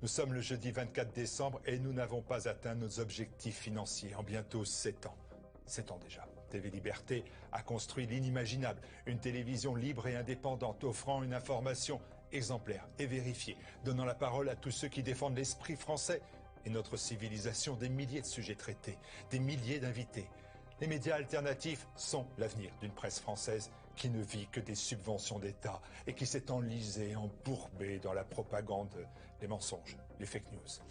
Nous sommes le jeudi 24 décembre et nous n'avons pas atteint nos objectifs financiers en bientôt 7 ans. 7 ans déjà. TV Liberté a construit l'inimaginable. Une télévision libre et indépendante offrant une information exemplaire et vérifiée, donnant la parole à tous ceux qui défendent l'esprit français et notre civilisation. Des milliers de sujets traités, des milliers d'invités. Les médias alternatifs sont l'avenir d'une presse française qui ne vit que des subventions d'État et qui s'est enlisée, embourbée dans la propagande, les mensonges, les fake news.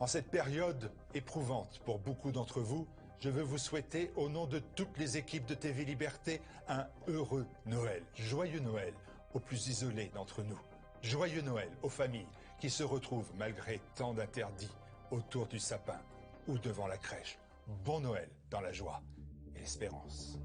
En cette période éprouvante pour beaucoup d'entre vous, je veux vous souhaiter, au nom de toutes les équipes de TV Liberté, un heureux Noël, joyeux Noël aux plus isolés d'entre nous. Joyeux Noël aux familles qui se retrouvent, malgré tant d'interdits, autour du sapin ou devant la crèche. Bon Noël dans la joie et l'espérance.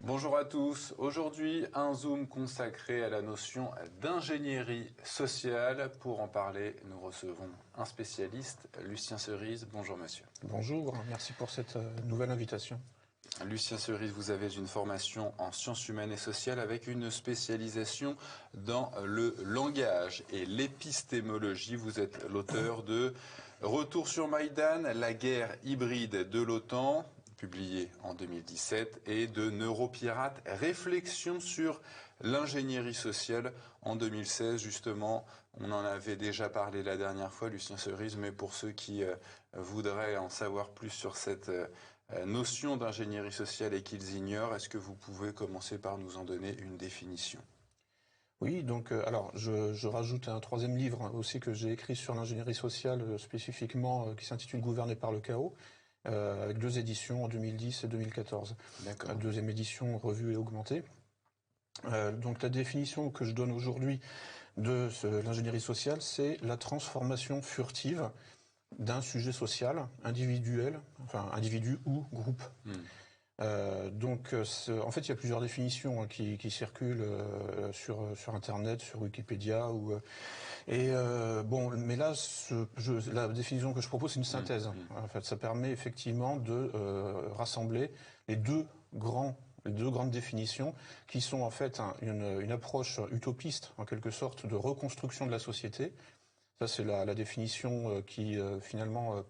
Bonjour à tous. Aujourd'hui, un zoom consacré à la notion d'ingénierie sociale. Pour en parler, nous recevons un spécialiste, Lucien Cerise. Bonjour monsieur. Bonjour, merci pour cette nouvelle invitation. Lucien Cerise, vous avez une formation en sciences humaines et sociales avec une spécialisation dans le langage et l'épistémologie. Vous êtes l'auteur de Retour sur Maïdan, la guerre hybride de l'OTAN, publié en 2017, et de Neuropirates, réflexion sur l'ingénierie sociale en 2016. Justement, on en avait déjà parlé la dernière fois, Lucien Cerise, mais pour ceux qui voudraient en savoir plus sur cette notion d'ingénierie sociale et qu'ils ignorent, est-ce que vous pouvez commencer par nous en donner une définition ? Oui, donc alors je rajoute un troisième livre aussi que j'ai écrit sur l'ingénierie sociale spécifiquement qui s'intitule Gouverner par le chaos, avec 2 éditions en 2010 et 2014. D'accord. La 2e édition revue et augmentée. Donc la définition que je donne aujourd'hui de l'ingénierie sociale, c'est la transformation furtive d'un sujet social, individuel, enfin individu ou groupe. Donc, en fait, il y a plusieurs définitions qui circulent sur Internet, sur Wikipédia, bon, mais là, la définition que je propose, c'est une synthèse. En fait, ça permet effectivement de rassembler les deux grandes définitions qui sont en fait une approche utopiste, en quelque sorte, de reconstruction de la société. Ça, c'est la définition qui, finalement,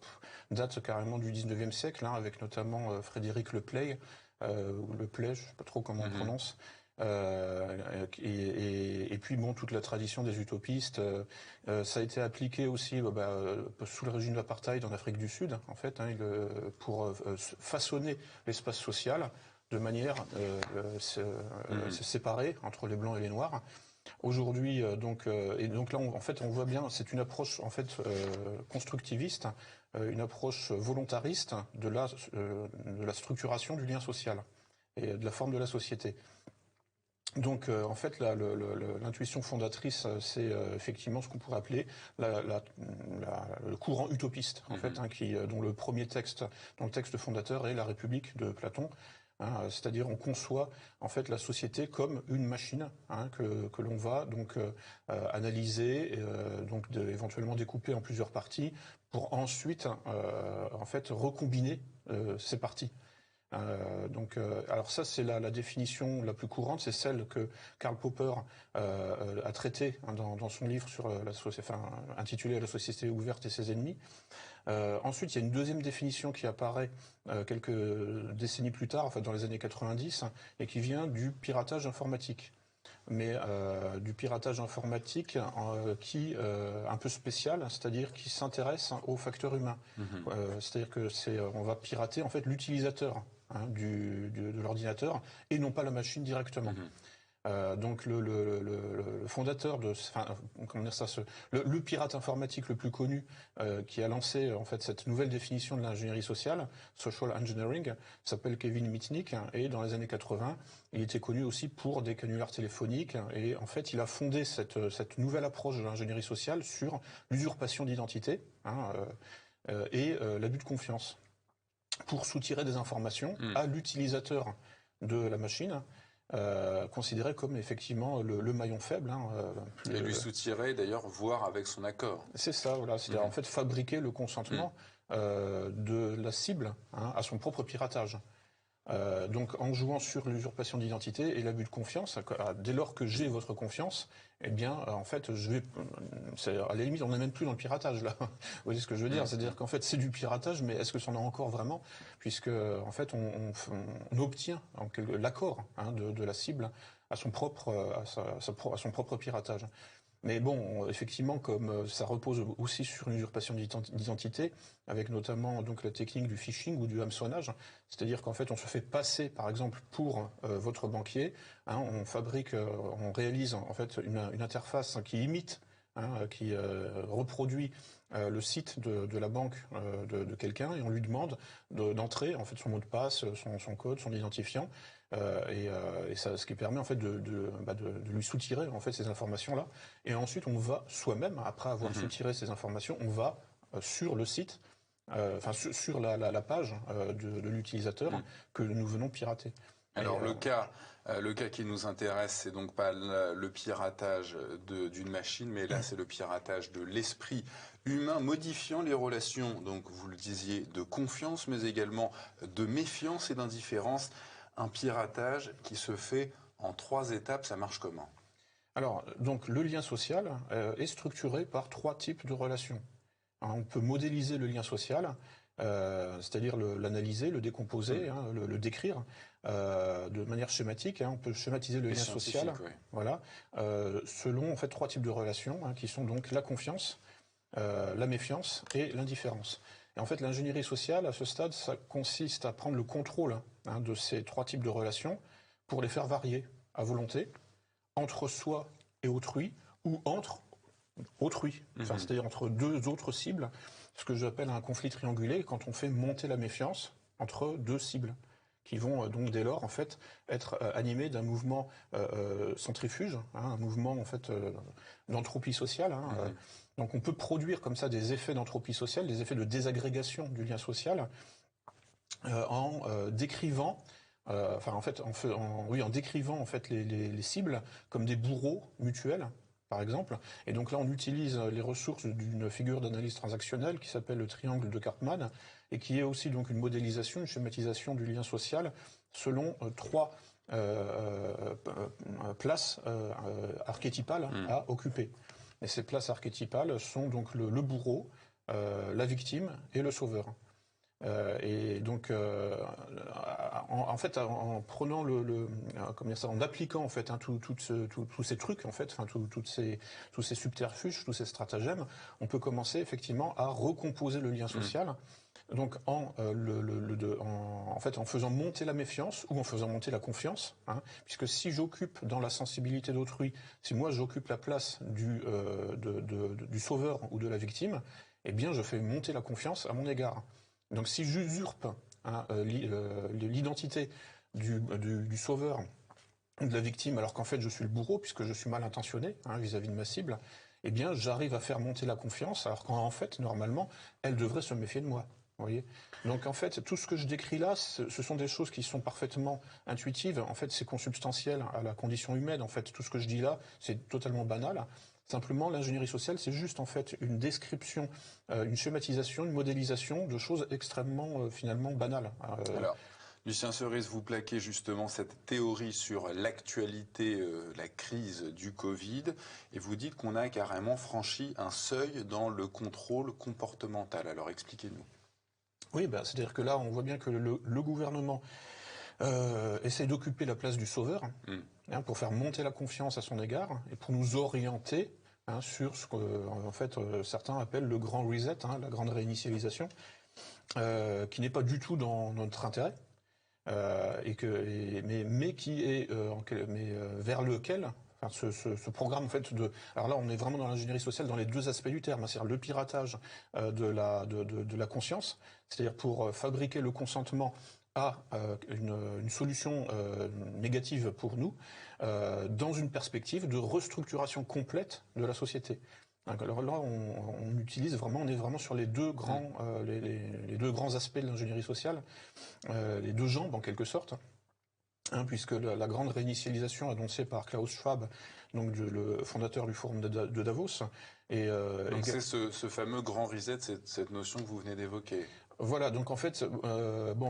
date carrément du 19e siècle, avec notamment Frédéric Leplay, ou Leplay, je sais pas trop comment on prononce, et puis, bon, toute la tradition des utopistes. Ça a été appliqué aussi sous le régime de l'apartheid en Afrique du Sud, en fait, pour façonner l'espace social de manière séparée entre les Blancs et les Noirs. Aujourd'hui, donc là, en fait, on voit bien, c'est une approche en fait constructiviste, une approche volontariste de la structuration du lien social et de la forme de la société. Donc, en fait, l'intuition fondatrice, c'est effectivement ce qu'on pourrait appeler le courant utopiste, en fait, dont le premier texte, dont le texte fondateur est La République de Platon. C'est-à-dire on conçoit en fait la société comme une machine que l'on va donc analyser, éventuellement découper en plusieurs parties pour ensuite en fait recombiner ces parties. Alors ça c'est la définition la plus courante, c'est celle que Karl Popper a traitée dans son livre sur intitulé La société ouverte et ses ennemis. Ensuite, il y a une deuxième définition qui apparaît quelques décennies plus tard, enfin dans les années 90, et qui vient du piratage informatique. Mais du piratage informatique qui un peu spécial, c'est-à-dire qui s'intéresse au facteur humain. C'est-à-dire que on va pirater en fait l'utilisateur de l'ordinateur et non pas la machine directement. Donc le fondateur de, enfin, comment dire ça, le pirate informatique le plus connu qui a lancé en fait cette nouvelle définition de l'ingénierie sociale, social engineering, s'appelle Kevin Mitnick, et dans les années 80, il était connu aussi pour des canulars téléphoniques, et en fait il a fondé cette nouvelle approche de l'ingénierie sociale sur l'usurpation d'identité et l'abus de confiance pour soutirer des informations à l'utilisateur de la machine. Considéré comme effectivement le maillon faible. Et lui soutirer d'ailleurs, voire avec son accord. C'est ça, voilà. C'est-à-dire en fait fabriquer le consentement de la cible à son propre piratage. Donc en jouant sur l'usurpation d'identité et l'abus de confiance, dès lors que j'ai votre confiance, eh bien en fait je vais, à la limite on n'est même plus dans le piratage là. Vous voyez ce que je veux dire, c'est-à-dire qu'en fait c'est du piratage, mais est-ce que c'en est encore vraiment, puisque en fait on obtient l'accord de la cible à son propre à son propre piratage. Mais bon, effectivement, comme ça repose aussi sur une usurpation d'identité, avec notamment donc la technique du phishing ou du hameçonnage, c'est-à-dire qu'en fait, on se fait passer, par exemple, pour votre banquier. On fabrique, on réalise en fait une interface qui imite, qui reproduit le site de la banque de quelqu'un, et on lui demande d'entrer en fait son mot de passe, son code, son identifiant. Et ça, ce qui permet en fait de lui soutirer en fait ces informations-là. Et ensuite, on va soi-même, après avoir soutiré ces informations, on va sur le site, sur la page de l'utilisateur que nous venons pirater. Alors le cas qui nous intéresse, c'est donc pas le piratage d'une machine, mais là c'est le piratage de l'esprit humain, modifiant les relations, donc vous le disiez, de confiance, mais également de méfiance et d'indifférence. Un piratage qui se fait en 3 étapes, ça marche comment? Alors, donc le lien social est structuré par 3 types de relations. On peut modéliser le lien social, c'est-à-dire l'analyser, le décomposer, le décrire de manière schématique. On peut schématiser le lien social, voilà, selon en fait 3 types de relations qui sont donc la confiance, la méfiance et l'indifférence. Et en fait, l'ingénierie sociale, à ce stade, ça consiste à prendre le contrôle de ces 3 types de relations pour les faire varier à volonté, entre soi et autrui, ou entre autrui, c'est-à-dire entre 2 autres cibles, ce que j'appelle un conflit triangulé, quand on fait monter la méfiance entre 2 cibles, qui vont donc dès lors en fait être animés d'un mouvement centrifuge, un mouvement en fait d'entropie sociale. Donc on peut produire comme ça des effets d'entropie sociale, des effets de désagrégation du lien social, en décrivant, en décrivant en fait les cibles comme des bourreaux mutuels, par exemple. Et donc là, on utilise les ressources d'une figure d'analyse transactionnelle qui s'appelle le triangle de Karpman, et qui est aussi donc une modélisation, une schématisation du lien social selon 3 places archétypales à occuper. Et ces places archétypales sont donc le bourreau, la victime et le sauveur. Et donc, en fait, en prenant en appliquant en fait tous ces trucs en fait, tous ces subterfuges, tous ces stratagèmes, on peut commencer effectivement à recomposer le lien social. Donc en faisant monter la méfiance ou en faisant monter la confiance, puisque si j'occupe dans la sensibilité d'autrui, si moi j'occupe la place du sauveur ou de la victime, eh bien je fais monter la confiance à mon égard. Donc si j'usurpe l'identité du sauveur ou de la victime, alors qu'en fait je suis le bourreau puisque je suis mal intentionné vis-à-vis de ma cible, eh bien j'arrive à faire monter la confiance, alors qu'en fait normalement elle devrait se méfier de moi. Vous voyez. Donc en fait tout ce que je décris là, ce sont des choses qui sont parfaitement intuitives. En fait c'est consubstantiel à la condition humaine. En fait tout ce que je dis là, c'est totalement banal. Simplement, l'ingénierie sociale, c'est juste en fait une description, une schématisation, une modélisation de choses extrêmement finalement banales. Alors, Lucien Cerise, vous plaquez justement cette théorie sur l'actualité, la crise du Covid, et vous dites qu'on a carrément franchi un seuil dans le contrôle comportemental. Alors expliquez-nous. Oui, c'est-à-dire que là, on voit bien que le gouvernement essaie d'occuper la place du sauveur, pour faire monter la confiance à son égard et pour nous orienter sur ce que en fait certains appellent le grand reset, la grande réinitialisation, qui n'est pas du tout dans notre intérêt. mais qui est vers lequel. Enfin, ce programme en fait alors là on est vraiment dans l'ingénierie sociale dans les deux aspects du terme, c'est-à-dire le piratage de la conscience, c'est-à-dire pour fabriquer le consentement à une solution négative pour nous, dans une perspective de restructuration complète de la société. Alors là, on utilise vraiment, on est vraiment sur les deux grands, les deux grands aspects de l'ingénierie sociale, les deux jambes en quelque sorte. Puisque la grande réinitialisation annoncée par Klaus Schwab, donc le fondateur du Forum de Davos, donc c'est ce fameux grand reset, cette notion que vous venez d'évoquer. Voilà, donc en fait,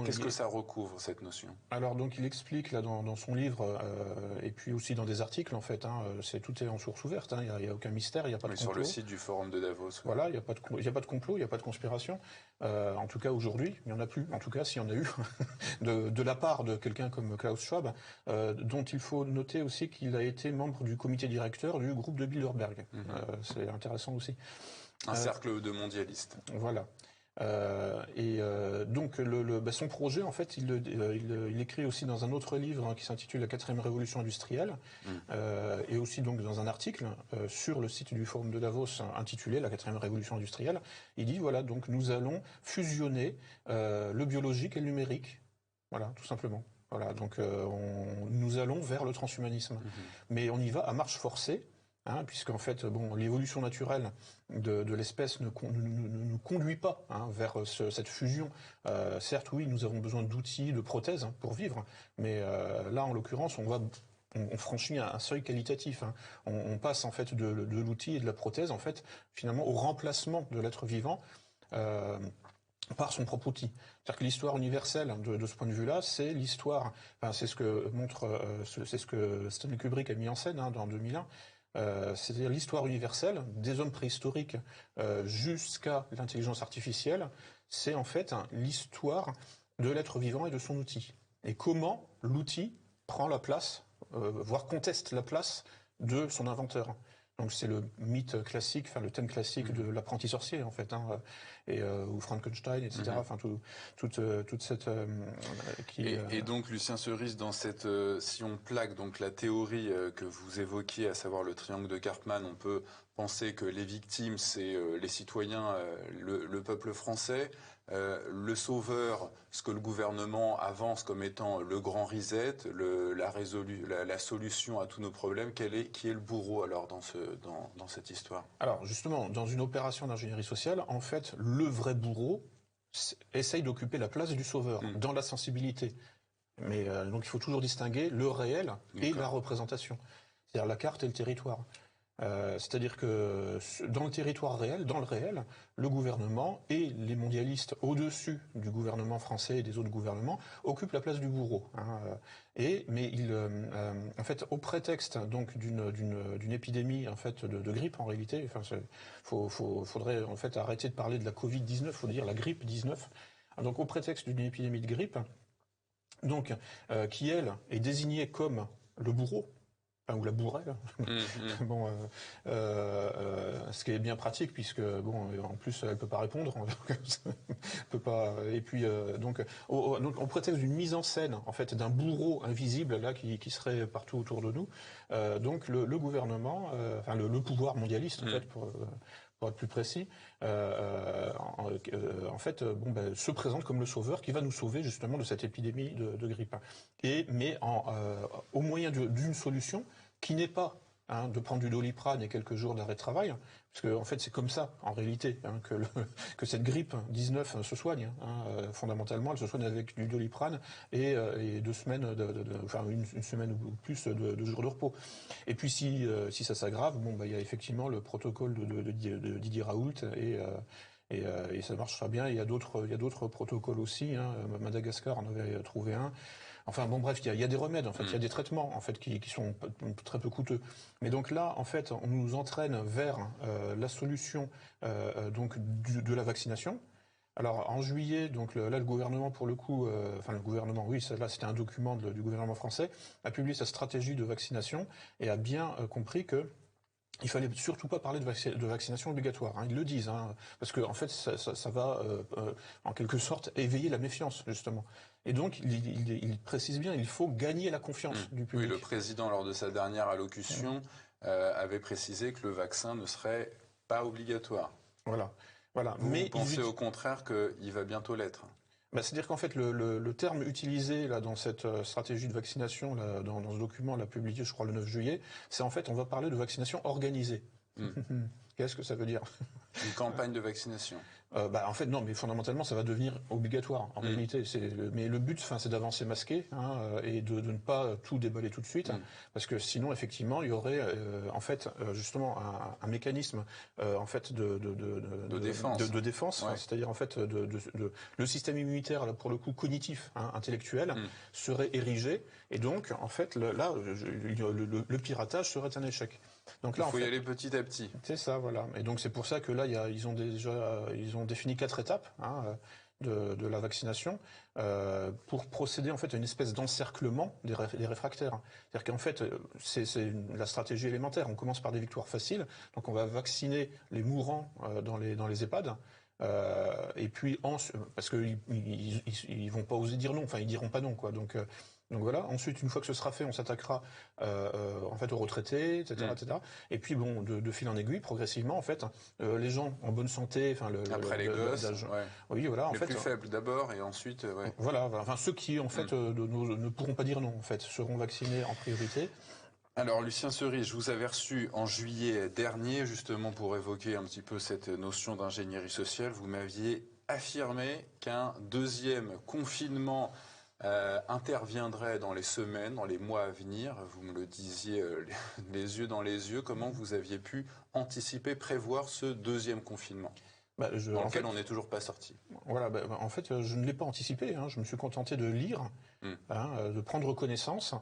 qu'est-ce que ça recouvre cette notion? Alors donc il explique là dans son livre et puis aussi dans des articles en fait, tout est en source ouverte, il y a aucun mystère, il n'y a pas de complot. Sur le site du Forum de Davos. Oui. Voilà, il n'y a pas de complot, il n'y a pas de conspiration. En tout cas aujourd'hui, il n'y en a plus. En tout cas, s'il y en a eu de la part de quelqu'un comme Klaus Schwab, dont il faut noter aussi qu'il a été membre du comité directeur du groupe de Bilderberg. C'est intéressant aussi. Un cercle de mondialistes. Voilà. Donc son projet, en fait, il écrit aussi dans un autre livre qui s'intitule La 4e révolution industrielle, et aussi donc dans un article sur le site du Forum de Davos intitulé La 4e révolution industrielle. Il dit voilà, donc nous allons fusionner le biologique et le numérique, voilà, tout simplement. Voilà, donc nous allons vers le transhumanisme, mais on y va à marche forcée. Puisqu'en fait, l'évolution naturelle de l'espèce ne nous conduit pas vers cette fusion. Certes, oui, nous avons besoin d'outils, de prothèses pour vivre, mais là, en l'occurrence, on franchit un seuil qualitatif. On passe en fait de l'outil et de la prothèse, en fait, finalement, au remplacement de l'être vivant. Par son propre outil. C'est-à-dire que l'histoire universelle, de ce point de vue-là, c'est l'histoire. Enfin, c'est ce que Stanley Kubrick a mis en scène dans 2001. C'est-à-dire l'histoire universelle des hommes préhistoriques jusqu'à l'intelligence artificielle, c'est en fait l'histoire de l'être vivant et de son outil. Et comment l'outil prend la place, voire conteste la place de son inventeur. Donc c'est le mythe classique, enfin le thème classique de l'apprenti sorcier en fait, ou Frankenstein, etc. Enfin toute cette et donc Lucien Cerise, dans cette si on plaque donc la théorie que vous évoquiez, à savoir le triangle de Karpman, on peut penser que les victimes c'est les citoyens, le peuple français. Le sauveur, ce que le gouvernement avance comme étant le grand reset, la solution à tous nos problèmes, qui est le bourreau alors dans cette histoire? Alors justement, dans une opération d'ingénierie sociale, en fait, le vrai bourreau essaye d'occuper la place du sauveur dans la sensibilité. Mais donc il faut toujours distinguer le réel et la représentation, c'est-à-dire la carte et le territoire. C'est-à-dire que dans le territoire réel, dans le réel, le gouvernement et les mondialistes au-dessus du gouvernement français et des autres gouvernements occupent la place du bourreau. Mais en fait, au prétexte donc d'une épidémie en fait de grippe en réalité, faudrait en fait arrêter de parler de la Covid-19, faut dire la grippe 19. Donc au prétexte d'une épidémie de grippe, donc qui elle est désignée comme le bourreau. Ou la bourrelle. Ce qui est bien pratique puisque en plus elle peut pas répondre, peut pas. Et puis donc au prétexte d'une mise en scène en fait d'un bourreau invisible là qui serait partout autour de nous, donc le gouvernement, le pouvoir mondialiste en fait pour être plus précis, se présente comme le sauveur qui va nous sauver justement de cette épidémie de grippe. Mais au moyen d'une solution qui n'est pas de prendre du Doliprane et quelques jours d'arrêt de travail, parce que en fait c'est comme ça en réalité que cette grippe 19 se soigne. Fondamentalement, elle se soigne avec du Doliprane et 2 semaines, une semaine ou plus de jours de repos. Et puis si ça s'aggrave, il y a effectivement le protocole de Didier Raoult et ça marchera bien. Il y a d'autres protocoles aussi. Madagascar en avait trouvé un. Enfin bref, il y a des remèdes en fait, il y a des traitements en fait qui sont très peu coûteux. Mais donc là, en fait, on nous entraîne vers la solution de la vaccination. Alors en juillet, donc là le gouvernement pour le coup, le gouvernement, oui, là c'était un document du gouvernement français, a publié sa stratégie de vaccination et a bien compris que il fallait surtout pas parler de vaccination obligatoire. Ils le disent, parce que en fait, ça va en quelque sorte éveiller la méfiance justement. Et donc, il précise bien, il faut gagner la confiance du public. Oui, le président, lors de sa dernière allocution, avait précisé que le vaccin ne serait pas obligatoire. Voilà. Voilà. Vous pensez au contraire qu'il va bientôt l'être? C'est-à-dire qu'en fait, le terme utilisé là dans cette stratégie de vaccination, là, dans ce document, là, publié, je crois, le 9 juillet, c'est en fait, on va parler de vaccination organisée. Qu'est-ce que ça veut dire? Une campagne de vaccination. En fait, non, mais fondamentalement, ça va devenir obligatoire. En réalité, mais le but, c'est d'avancer masqué et de ne pas tout déballer tout de suite, parce que sinon, effectivement, il y aurait justement un mécanisme en fait de défense, ouais. C'est-à-dire en fait le système immunitaire, là, pour le coup cognitif, intellectuel, serait érigé, et donc en fait le piratage serait un échec. Donc là, il faut y aller petit à petit. C'est ça, voilà. Et donc c'est pour ça que là, ils ont défini 4 étapes de la vaccination pour procéder en fait à une espèce d'encerclement des réfractaires. C'est-à-dire qu'en fait, c'est la stratégie élémentaire. On commence par des victoires faciles. Donc on va vacciner les mourants dans les EHPAD. Et puis parce qu'ils ils vont pas oser dire non. Enfin, ils diront pas non, quoi. Donc voilà. Ensuite, une fois que ce sera fait, on s'attaquera en fait aux retraités, etc., etc. Et puis bon, de fil en aiguille, progressivement, en fait, les gens en bonne santé, enfin après les gosses, oui, voilà, en les fait, plus faibles d'abord, et ensuite, voilà. Enfin, ceux qui en fait ne pourront pas dire non, en fait, seront vaccinés en priorité. Alors, Lucien Cerise, je vous avais reçu en juillet dernier, justement pour évoquer un petit peu cette notion d'ingénierie sociale. Vous m'aviez affirmé qu'un deuxième confinement interviendrait dans les semaines, dans les mois à venir. Vous me le disiez les yeux dans les yeux. Comment vous aviez pu anticiper, prévoir ce deuxième confinement dans lequel on n'est toujours pas sorti? Voilà, en fait, je ne l'ai pas anticipé. Je me suis contenté de lire, de prendre connaissance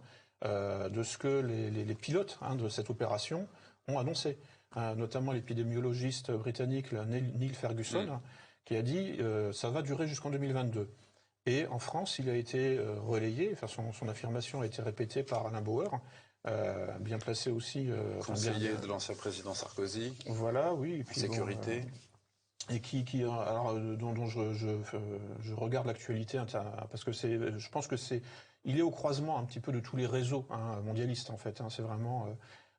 de ce que les pilotes de cette opération ont annoncé. Notamment l'épidémiologiste britannique Neil Ferguson, qui a dit ça va durer jusqu'en 2022. Et en France, il a été relayé, enfin son affirmation a été répétée par Alain Bauer, bien placé aussi. Conseiller de l'ancien président Sarkozy. Voilà, oui. Et puis, sécurité. Et dont je regarde l'actualité, parce que je pense que il est au croisement un petit peu de tous les réseaux mondialistes, en fait. C'est vraiment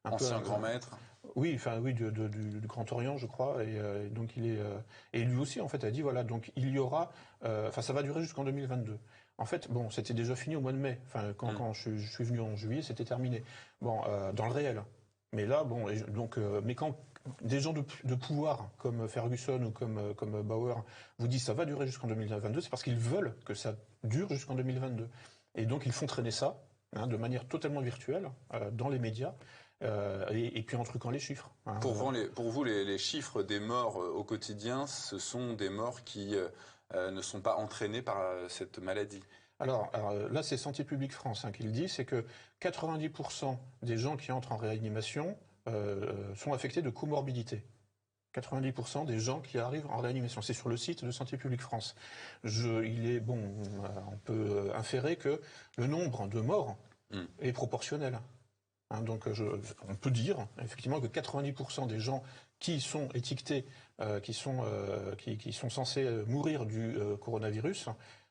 ancien grand maître. Oui, du Grand Orient, je crois, et donc et lui aussi en fait a dit voilà, donc il y aura, ça va durer jusqu'en 2022. En fait, bon, c'était déjà fini au mois de mai. Enfin, quand je suis venu en juillet, c'était terminé. Bon, dans le réel. Mais là, bon, mais quand des gens de pouvoir comme Ferguson ou comme Bauer vous disent ça va durer jusqu'en 2022, c'est parce qu'ils veulent que ça dure jusqu'en 2022. Et donc ils font traîner ça de manière totalement virtuelle dans les médias. Et puis en truquant les chiffres. Pour vous, les chiffres des morts au quotidien, ce sont des morts qui ne sont pas entraînés par cette maladie. Alors là, c'est Santé publique France qui le dit, c'est que 90% des gens qui entrent en réanimation sont affectés de comorbidité. 90% des gens qui arrivent en réanimation. C'est sur le site de Santé publique France. On peut inférer que le nombre de morts est proportionnel. Donc on peut dire effectivement que 90% des gens qui sont étiquetés, qui sont censés mourir du coronavirus,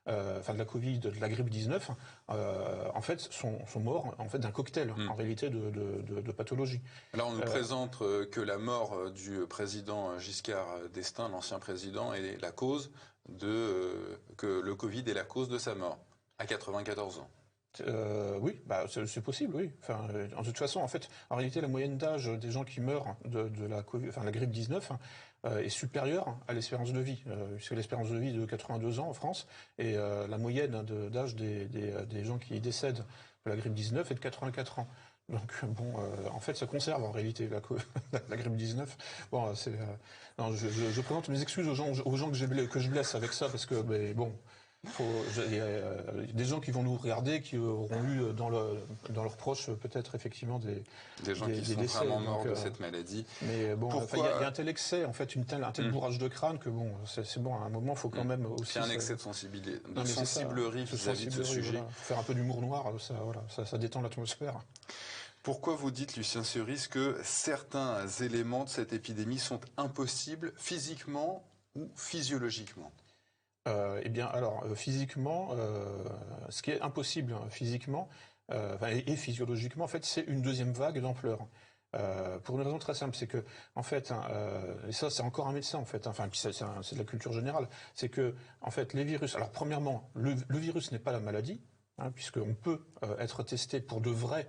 de la Covid, de la grippe 19, en fait sont morts en fait d'un cocktail en réalité de pathologie. Là on nous présente que la mort du président Giscard d'Estaing, l'ancien président, est la cause que le Covid est la cause de sa mort à 94 ans. Oui, c'est possible, oui. Enfin, de toute façon, en fait, en réalité, la moyenne d'âge des gens qui meurent de la Covid, la grippe 19 est supérieure à l'espérance de vie. C'est l'espérance de vie de 82 ans en France, et la moyenne d'âge des gens qui décèdent de la grippe 19 est de 84 ans. Donc en fait, ça conserve en réalité la grippe 19. Bon, je présente mes excuses aux gens que je blesse avec ça, parce que il y a des gens qui vont nous regarder, qui auront eu dans leurs proches peut-être effectivement des gens qui sont décès, vraiment morts de cette maladie. Mais il y a un tel excès, en fait, un tel bourrage de crâne que c'est bon, à un moment, il faut quand même aussi. C'est un excès de sensiblerie vis-à-vis de ce sujet. Voilà. Faire un peu d'humour noir, ça détend l'atmosphère. Pourquoi vous dites, Lucien Cerise, que certains éléments de cette épidémie sont impossibles physiquement ou physiologiquement ? Eh bien, alors, physiquement, ce qui est impossible physiquement et physiologiquement, en fait, c'est une deuxième vague d'ampleur. Pour une raison très simple, c'est que, en fait, et ça, c'est encore un médecin, en fait, enfin, puis c'est de la culture générale, c'est que, en fait, les virus. Alors, premièrement, le virus n'est pas la maladie, puisqu'on peut être testé pour de vrai.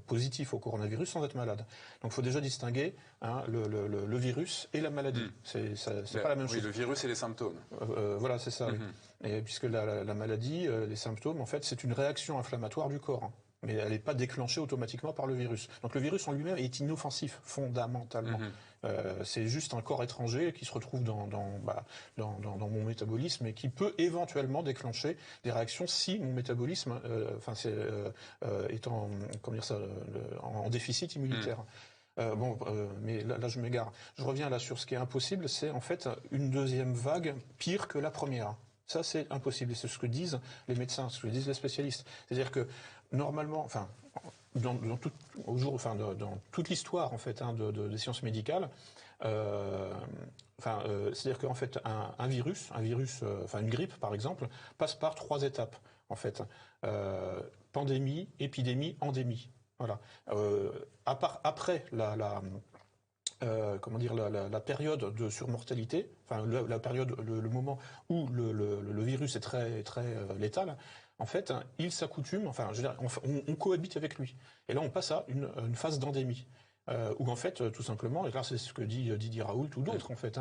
Positif au coronavirus sans être malade. Donc, il faut déjà distinguer le virus et la maladie. C'est pas la même Oui, chose. le virus et les symptômes. Voilà, c'est ça. Oui. Et puisque la maladie, les symptômes, en fait, c'est une réaction inflammatoire du corps. Mais elle n'est pas déclenchée automatiquement par le virus. Donc le virus en lui-même est inoffensif, fondamentalement. C'est juste un corps étranger qui se retrouve dans mon métabolisme et qui peut éventuellement déclencher des réactions si mon métabolisme est en, comment dire ça, en déficit immunitaire. Mais là, je m'égare. Je reviens là sur ce qui est impossible, c'est en fait une deuxième vague pire que la première. Ça, c'est impossible. Et c'est ce que disent les médecins, ce que disent les spécialistes. C'est-à-dire que normalement, enfin, dans toute l'histoire en fait des sciences médicales, c'est-à-dire qu'en fait un virus, une grippe par exemple, passe par 3 étapes en fait. Pandémie, épidémie, endémie. Voilà. Après la période de surmortalité, enfin la période, le moment où le virus est très très létal, en fait, il s'accoutume, enfin, je veux dire, on cohabite avec lui. Et là, on passe à une phase d'endémie. Où en fait, tout simplement, et là c'est ce que dit Didier Raoult ou d'autres en fait,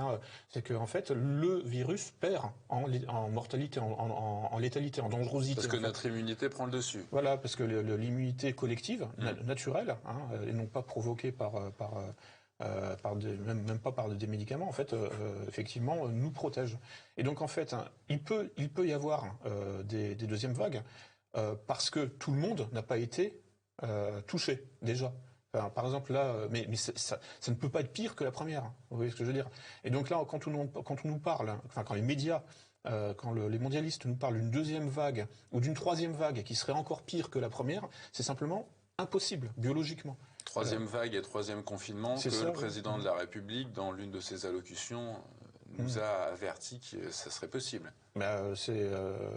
c'est que en fait le virus perd en mortalité, en létalité, en dangerosité. Parce que en fait. notre immunité prend le dessus. Voilà, parce que l'immunité collective, naturelle, et non pas provoquée même pas par des médicaments, en fait, effectivement, nous protège. Et donc, en fait, il peut y avoir des deuxièmes vagues parce que tout le monde n'a pas été touché déjà. Enfin, par exemple, là, mais ça ne peut pas être pire que la première. Vous voyez ce que je veux dire? Et donc là, quand on nous parle, enfin, quand les médias quand les mondialistes nous parlent d'une deuxième vague ou d'une troisième vague qui serait encore pire que la première, c'est simplement impossible, biologiquement. Troisième vague et troisième confinement que le président oui. de la République, dans l'une de ses allocutions, nous a averti que ça serait possible.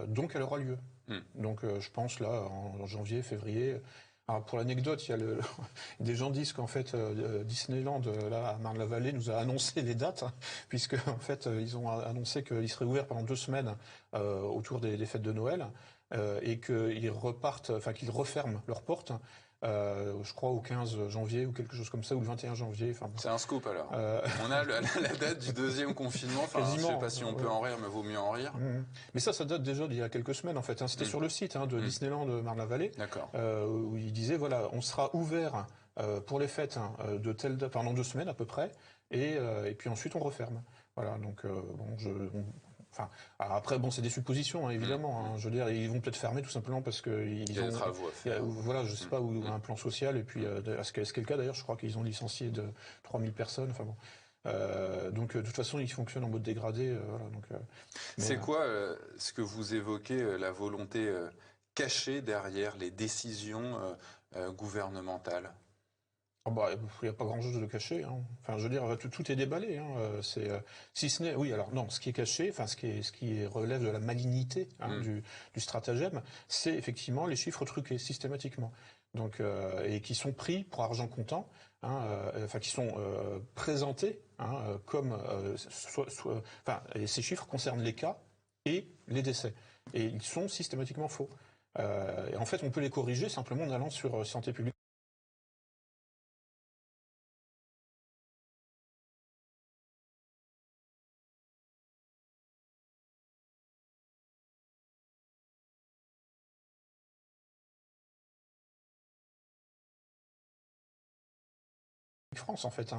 Donc elle aura lieu. Donc je pense là, en janvier, février. Alors pour l'anecdote, il y a des gens disent qu'en fait Disneyland là à Marne-la-Vallée nous a annoncé les dates, puisque en fait ils ont annoncé qu'ils seraient ouverts pendant 2 semaines autour des fêtes de Noël et qu'ils repartent, enfin qu'ils referment leurs portes. Je crois au 15 janvier ou quelque chose comme ça, ou le 21 janvier. Enfin, bon. C'est un scoop alors. On a la date du deuxième confinement. Enfin, je ne sais pas si on peut en rire, mais vaut mieux en rire. Mais ça date déjà d'il y a quelques semaines en fait. C'était sur le site de Disneyland Marne-la-Vallée, où il disait voilà, on sera ouvert pour les fêtes de telle date pendant 2 semaines à peu près, et puis ensuite on referme. Voilà, donc après, bon, c'est des suppositions, évidemment. Je veux dire, ils vont peut-être fermer tout simplement parce que ils ont des travaux à faire. Voilà, je sais pas, ou un plan social. Et puis, ce qui est le cas d'ailleurs, je crois qu'ils ont licencié de 3000 personnes. Enfin bon. Donc, de toute façon, ils fonctionnent en mode dégradé. Voilà, c'est quoi ce que vous évoquez, la volonté cachée derrière les décisions gouvernementales? Il n'y a pas grand-chose de caché. Enfin, je veux dire, tout est déballé. Si ce n'est, oui, alors non, ce qui est caché, enfin, ce qui relève de la malignité du stratagème, c'est effectivement les chiffres truqués systématiquement. Donc, et qui sont pris pour argent comptant, qui sont présentés comme et ces chiffres concernent les cas et les décès, et ils sont systématiquement faux. Et en fait, on peut les corriger simplement en allant sur Santé publique. France en fait.